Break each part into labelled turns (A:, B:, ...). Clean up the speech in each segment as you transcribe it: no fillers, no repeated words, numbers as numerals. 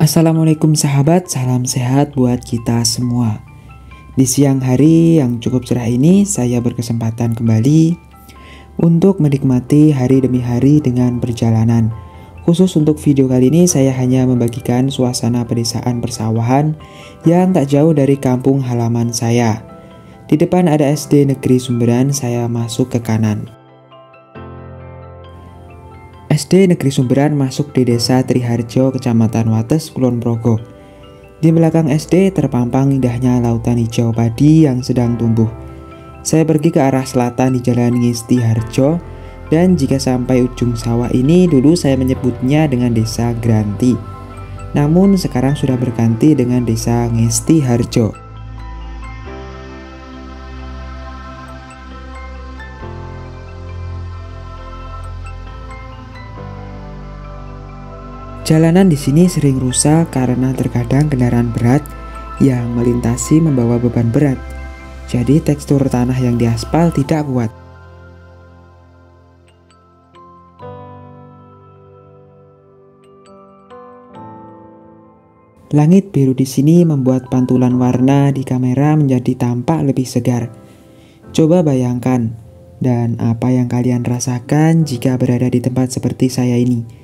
A: Assalamualaikum sahabat, salam sehat buat kita semua. Di siang hari yang cukup cerah ini, saya berkesempatan kembali untuk menikmati hari demi hari dengan perjalanan. Khusus untuk video kali ini, saya hanya membagikan suasana pedesaan persawahan yang tak jauh dari kampung halaman saya. Di depan ada SD Negeri Sumberan, saya masuk ke kanan. SD Negeri Sumberan masuk di Desa Triharjo, Kecamatan Wates, Kulon Progo. Di belakang SD terpampang indahnya lautan hijau padi yang sedang tumbuh. Saya pergi ke arah selatan di Jalan Ngesti Harjo, dan jika sampai ujung sawah ini dulu saya menyebutnya dengan Desa Granti. Namun sekarang sudah berganti dengan Desa Ngesti Harjo. Jalanan di sini sering rusak karena terkadang kendaraan berat yang melintasi membawa beban berat. Jadi tekstur tanah yang diaspal tidak kuat. Langit biru di sini membuat pantulan warna di kamera menjadi tampak lebih segar. Coba bayangkan, dan apa yang kalian rasakan jika berada di tempat seperti saya ini.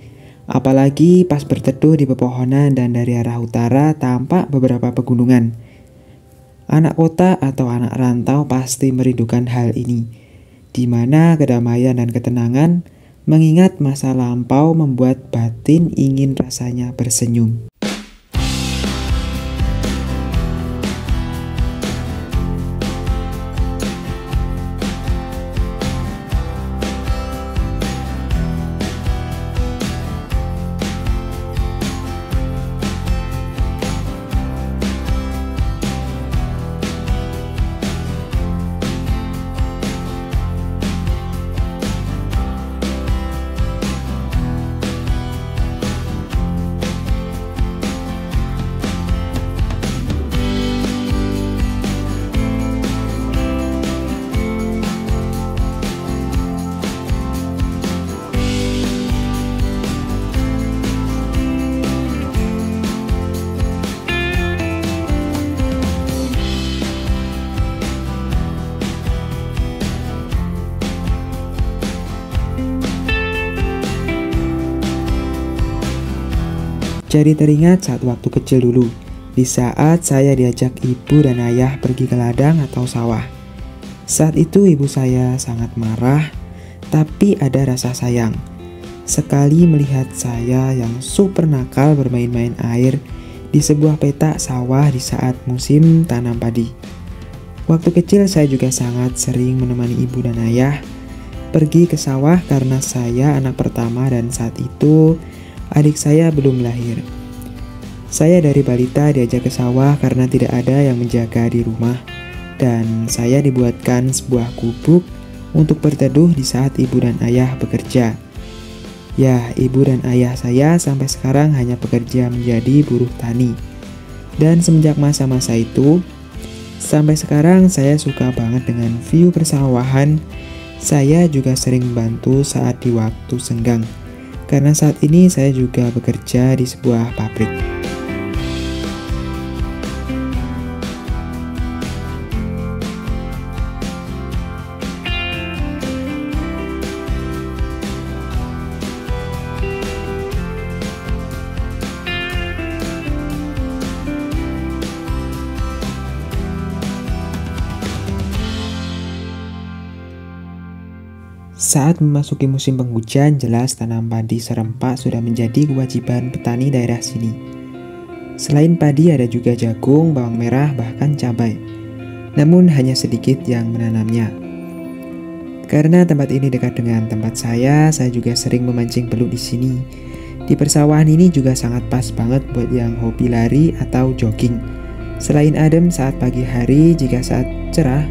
A: Apalagi pas berteduh di pepohonan dan dari arah utara tampak beberapa pegunungan. Anak kota atau anak rantau pasti merindukan hal ini, di mana kedamaian dan ketenangan mengingat masa lampau membuat batin ingin rasanya bersenyum. Jadi teringat saat waktu kecil dulu, di saat saya diajak ibu dan ayah pergi ke ladang atau sawah. Saat itu ibu saya sangat marah, tapi ada rasa sayang. Sekali melihat saya yang super nakal bermain-main air di sebuah petak sawah di saat musim tanam padi. Waktu kecil saya juga sangat sering menemani ibu dan ayah pergi ke sawah karena saya anak pertama dan saat itu adik saya belum lahir. Saya dari balita diajak ke sawah karena tidak ada yang menjaga di rumah, dan saya dibuatkan sebuah gubuk untuk berteduh di saat ibu dan ayah bekerja. Ya, ibu dan ayah saya sampai sekarang hanya bekerja menjadi buruh tani. Dan semenjak masa-masa itu, sampai sekarang saya suka banget dengan view persawahan. Saya juga sering membantu saat di waktu senggang. Karena saat ini saya juga bekerja di sebuah pabrik. Saat memasuki musim penghujan, jelas tanam padi serempak sudah menjadi kewajiban petani daerah sini. Selain padi ada juga jagung, bawang merah, bahkan cabai. Namun hanya sedikit yang menanamnya. Karena tempat ini dekat dengan tempat saya juga sering memancing belut di sini. Di persawahan ini juga sangat pas banget buat yang hobi lari atau jogging. Selain adem saat pagi hari, jika saat cerah,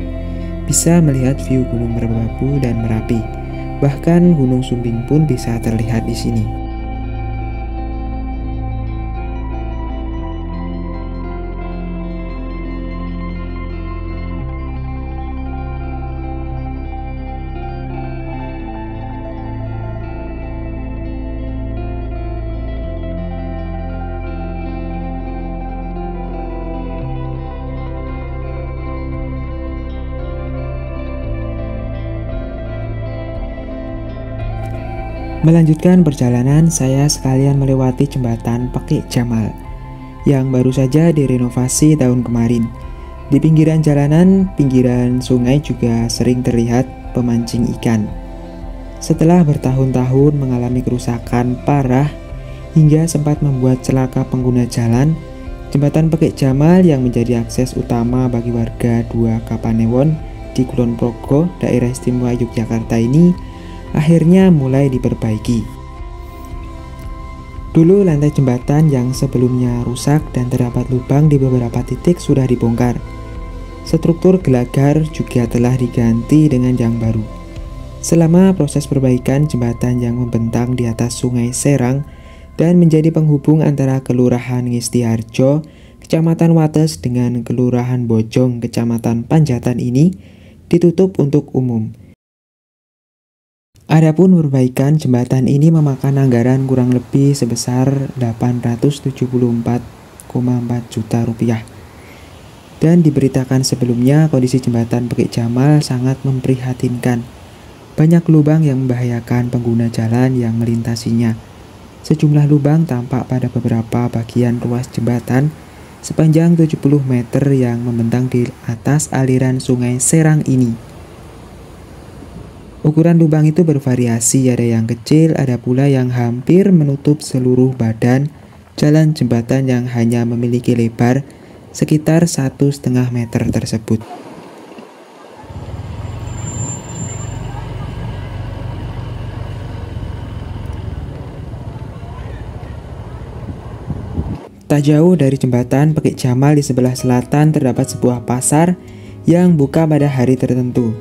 A: bisa melihat view Gunung Merbabu dan Merapi. Bahkan Gunung Sumbing pun bisa terlihat di sini. Melanjutkan perjalanan, saya sekalian melewati jembatan Pekik Jamal yang baru saja direnovasi tahun kemarin. Di pinggiran jalanan, pinggiran sungai juga sering terlihat pemancing ikan. Setelah bertahun-tahun mengalami kerusakan parah hingga sempat membuat celaka pengguna jalan, jembatan Pekik Jamal yang menjadi akses utama bagi warga Dua Kapanewon di Kulon Progo, daerah istimewa Yogyakarta ini akhirnya mulai diperbaiki. Dulu lantai jembatan yang sebelumnya rusak dan terdapat lubang di beberapa titik sudah dibongkar. Struktur gelagar juga telah diganti dengan yang baru. Selama proses perbaikan, jembatan yang membentang di atas Sungai Serang dan menjadi penghubung antara Kelurahan Ngestiharjo, Kecamatan Wates dengan Kelurahan Bojong, Kecamatan Panjatan ini ditutup untuk umum. Adapun perbaikan jembatan ini memakan anggaran kurang lebih sebesar 874,4 juta rupiah. Dan diberitakan sebelumnya, kondisi jembatan Pekik Jamal sangat memprihatinkan. Banyak lubang yang membahayakan pengguna jalan yang melintasinya. Sejumlah lubang tampak pada beberapa bagian ruas jembatan sepanjang 70 meter yang membentang di atas aliran Sungai Serang ini. Ukuran lubang itu bervariasi, ada yang kecil, ada pula yang hampir menutup seluruh badan jalan jembatan yang hanya memiliki lebar sekitar 1,5 meter tersebut. Tak jauh dari jembatan Pekik Jamal di sebelah selatan terdapat sebuah pasar yang buka pada hari tertentu.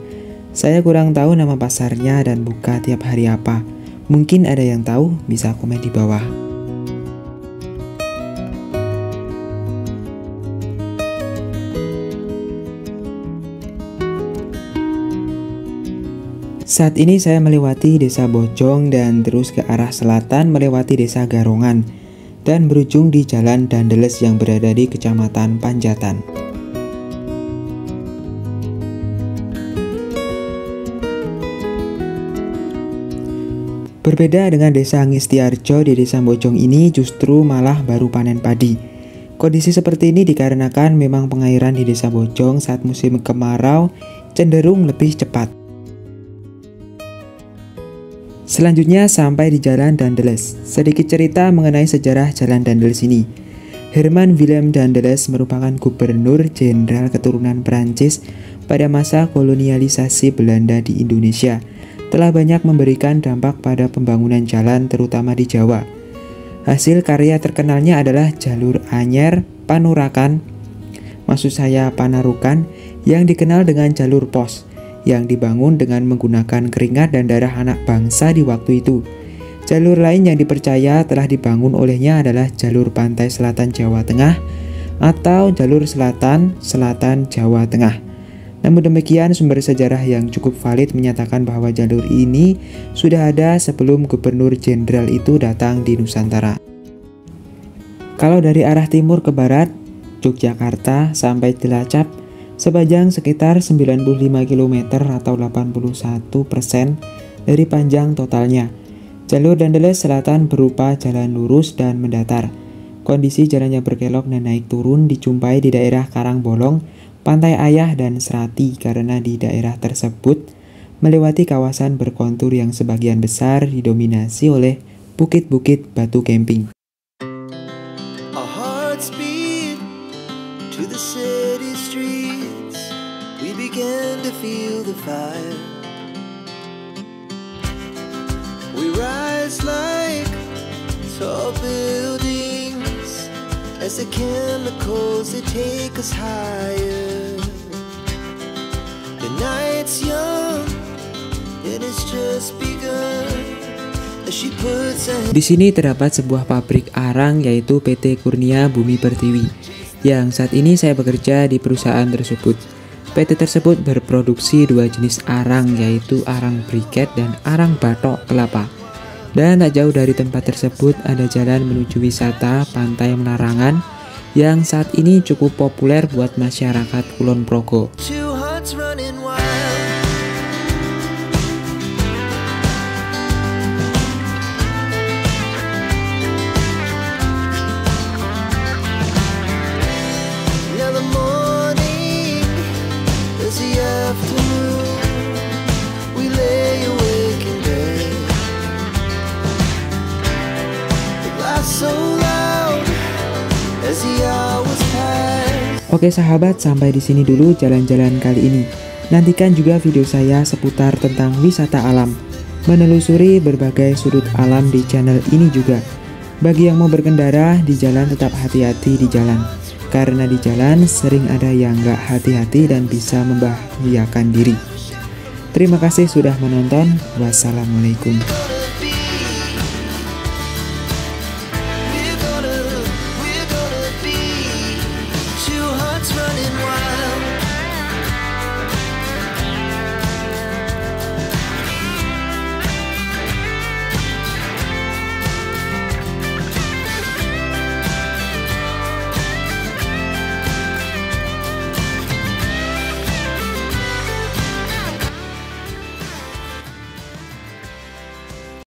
A: Saya kurang tahu nama pasarnya dan buka tiap hari apa. Mungkin ada yang tahu, bisa komen di bawah. Saat ini saya melewati desa Bojong dan terus ke arah selatan melewati desa Garongan dan berujung di jalan Dandeles yang berada di Kecamatan Panjatan. Berbeda dengan desa Ngestiharjo, di desa Bojong ini justru malah baru panen padi. Kondisi seperti ini dikarenakan memang pengairan di desa Bojong saat musim kemarau cenderung lebih cepat. Selanjutnya sampai di Jalan Dandeles. Sedikit cerita mengenai sejarah Jalan Dandeles ini. Herman Willem Dandeles merupakan gubernur jenderal keturunan Prancis pada masa kolonialisasi Belanda di Indonesia. Telah banyak memberikan dampak pada pembangunan jalan terutama di Jawa. Hasil karya terkenalnya adalah jalur Anyer Panurakan, maksud saya Panarukan, yang dikenal dengan jalur pos, yang dibangun dengan menggunakan keringat dan darah anak bangsa di waktu itu. Jalur lain yang dipercaya telah dibangun olehnya adalah jalur pantai selatan Jawa Tengah atau jalur selatan Jawa Tengah. Namun demikian, sumber sejarah yang cukup valid menyatakan bahwa jalur ini sudah ada sebelum gubernur jenderal itu datang di Nusantara. Kalau dari arah timur ke barat, Yogyakarta sampai Cilacap sepanjang sekitar 95 km atau 81% dari panjang totalnya. Jalur Dandeles selatan berupa jalan lurus dan mendatar. Kondisi jalannya berkelok dan naik turun dijumpai di daerah Karangbolong, Pantai Ayah dan Serati, karena di daerah tersebut melewati kawasan berkontur yang sebagian besar didominasi oleh bukit-bukit batu camping. As the chemicals they take us higher. The night's young and it's just begun. Di sini terdapat sebuah pabrik arang yaitu PT Kurnia Bumi Pertiwi, yang saat ini saya bekerja di perusahaan tersebut. PT tersebut berproduksi dua jenis arang, yaitu arang briket dan arang batok kelapa. Dan tak jauh dari tempat tersebut ada jalan menuju wisata Pantai Menarangan yang saat ini cukup populer buat masyarakat Kulon Progo. Oke sahabat, sampai di sini dulu jalan-jalan kali ini. Nantikan juga video saya seputar tentang wisata alam, menelusuri berbagai sudut alam di channel ini juga. Bagi yang mau berkendara di jalan, tetap hati-hati di jalan, karena di jalan sering ada yang gak hati-hati dan bisa membahayakan diri. Terima kasih sudah menonton. Wassalamualaikum.